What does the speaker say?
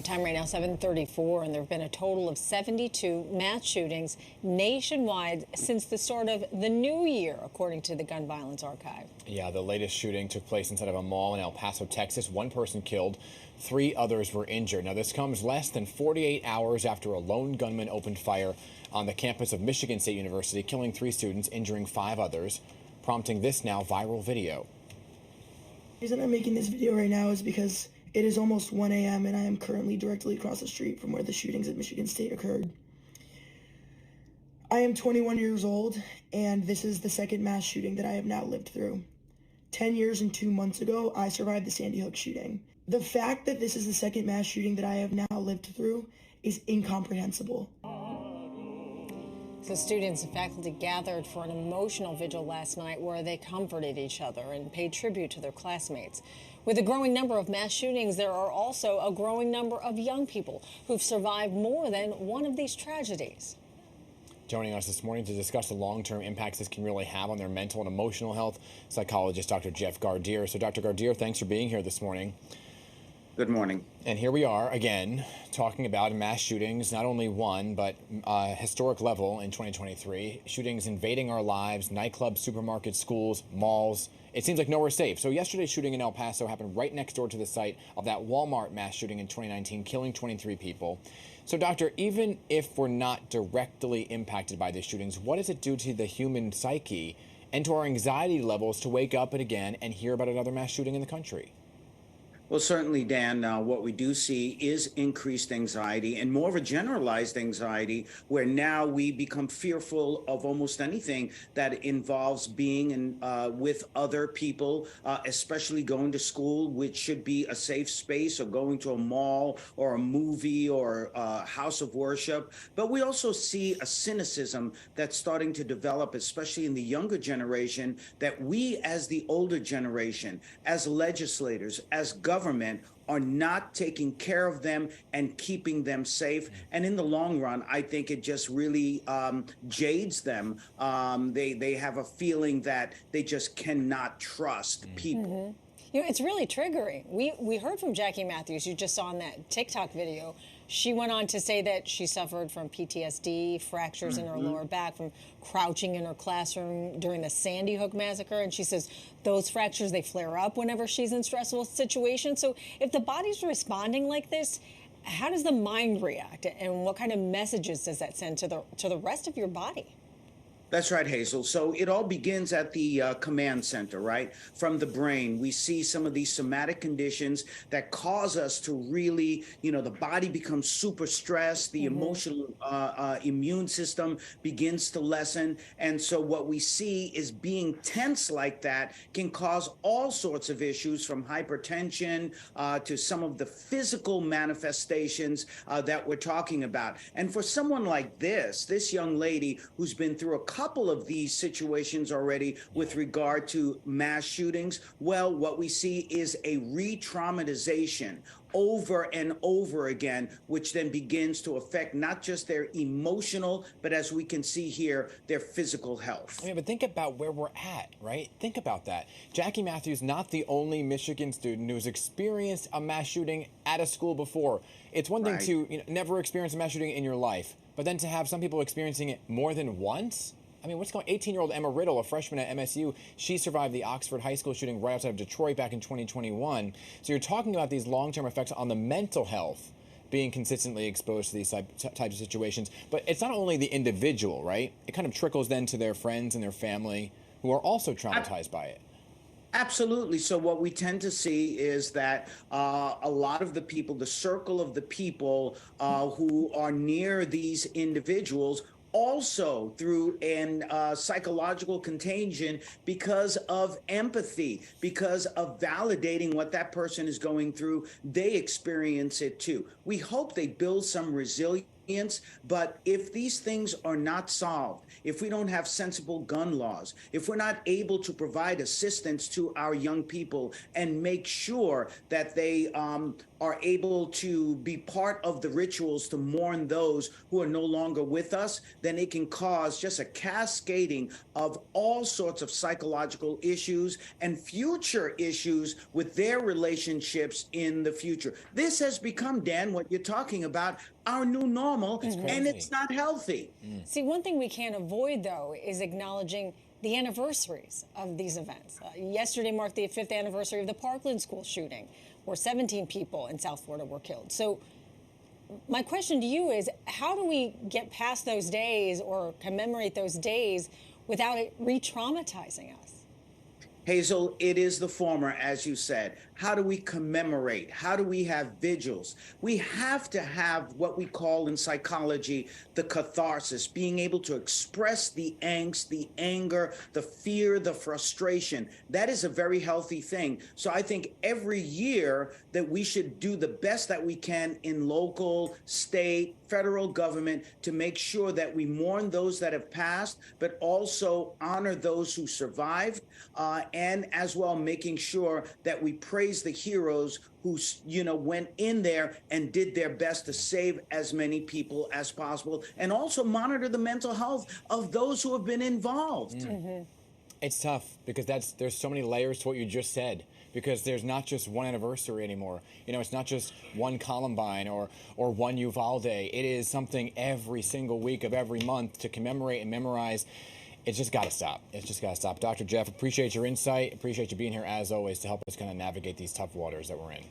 Time right now, 7:34, and there have been a total of 72 mass shootings nationwide since the start of the new year, according to the Gun Violence Archive. Yeah, the latest shooting took place inside of a mall in El Paso, Texas. One person killed, 3 others were injured. Now, this comes less than 48 hours after a lone gunman opened fire on the campus of Michigan State University, killing 3 students, injuring 5 others, prompting this now viral video. The reason I'm making this video right now is because it is almost 1 a.m. and I am currently directly across the street from where the shootings at Michigan State occurred. I am 21 years old, and this is the second mass shooting that I have now lived through. 10 years and 2 months ago, I survived the Sandy Hook shooting. The fact that this is the second mass shooting that I have now lived through is incomprehensible. So students and faculty gathered for an emotional vigil last night where they comforted each other and paid tribute to their classmates. With a growing number of mass shootings, there are also a growing number of young people who've survived more than one of these tragedies. Joining us this morning to discuss the long-term impacts this can really have on their mental and emotional health, psychologist Dr. Gardere. So Dr. Gardere, thanks for being here this morning. Good morning. And here we are again talking about mass shootings, not only one, but historic level in 2023. Shootings invading our lives, nightclubs, supermarkets, schools, malls. It seems like nowhere's safe. So yesterday's shooting in El Paso happened right next door to the site of that Walmart mass shooting in 2019, killing 23 people. So doctor, even if we're not directly impacted by these shootings, what does it do to the human psyche and to our anxiety levels to wake up again and hear about another mass shooting in the country? Well, certainly, Dan, what we do see is increased anxiety and more of a generalized anxiety where now we become fearful of almost anything that involves being with other people, especially going to school, which should be a safe space, or going to a mall or a movie or a house of worship. But we also see a cynicism that's starting to develop, especially in the younger generation, that we as the older generation, as legislators, as government, are not taking care of them and keeping them safe. And in the long run, I think it just really jades them. They have a feeling that they just cannot trust people. You know, it's really triggering. We heard from Jackie Matthews, you just saw in that TikTok video. She went on to say that she suffered from PTSD, fractures in her lower back from crouching in her classroom during the Sandy Hook massacre. And she says those fractures, they flare up whenever she's in stressful situations. So if the body's responding like this, how does the mind react? And what kind of messages does that send to the rest of your body? That's right, Hazel. So it all begins at the command center, right? From the brain. We see some of these somatic conditions that cause us to really, the body becomes super stressed. The emotional immune system begins to lessen. And so what we see is being tense like that can cause all sorts of issues, from hypertension to some of the physical manifestations that we're talking about. And for someone like this young lady who's been through a couple of these situations already with regard to mass shootings, well, what we see is a re-traumatization over and over again, which then begins to affect not just their emotional, but as we can see here, their physical health. I mean, but think about where we're at, right? Think about that. Jackie Matthews, not the only Michigan student who's experienced a mass shooting at a school before. It's one thing to never experience a mass shooting in your life, but then to have some people experiencing it more than once? I mean, what's going on? 18-year-old Emma Riddle, a freshman at MSU, she survived the Oxford High School shooting right outside of Detroit back in 2021. So you're talking about these long-term effects on the mental health being consistently exposed to these types of situations. But it's not only the individual, right? It kind of trickles then to their friends and their family who are also traumatized by it. Absolutely. So what we tend to see is that a lot of the people, the circle of the people who are near these individuals, also through an psychological contagion, because of empathy, because of validating what that person is going through, they experience it too. We hope they build some resilience But if these things are not solved, if we don't have sensible gun laws, if we're not able to provide assistance to our young people and make sure that they are able to be part of the rituals to mourn those who are no longer with us, then it can cause just a cascading of all sorts of psychological issues and future issues with their relationships in the future. This has become, Dan, what you're talking about, our new normal, and it's not healthy. See, one thing we can't avoid, though, is acknowledging the anniversaries of these events. Yesterday marked the 5th anniversary of the Parkland school shooting, where 17 people in South Florida were killed. So my question to you is, how do we get past those days or commemorate those days without it re-traumatizing us? Hazel, it is the former, as you said. How do we commemorate? How do we have vigils? We have to have what we call in psychology the catharsis, being able to express the angst, the anger, the fear, the frustration. That is a very healthy thing. So I think every year that we should do the best that we can in local, state, federal government to make sure that we mourn those that have passed, but also honor those who survived, and as well making sure that we praise the heroes who, went in there and did their best to save as many people as possible, and also monitor the mental health of those who have been involved. It's tough because there's so many layers to what you just said, because there's not just one anniversary anymore. It's not just one Columbine or one Uvalde. It is something every single week of every month to commemorate and memorize. It's just got to stop. It's just got to stop. Dr. Jeff, appreciate your insight. Appreciate you being here as always to help us kind of navigate these tough waters that we're in.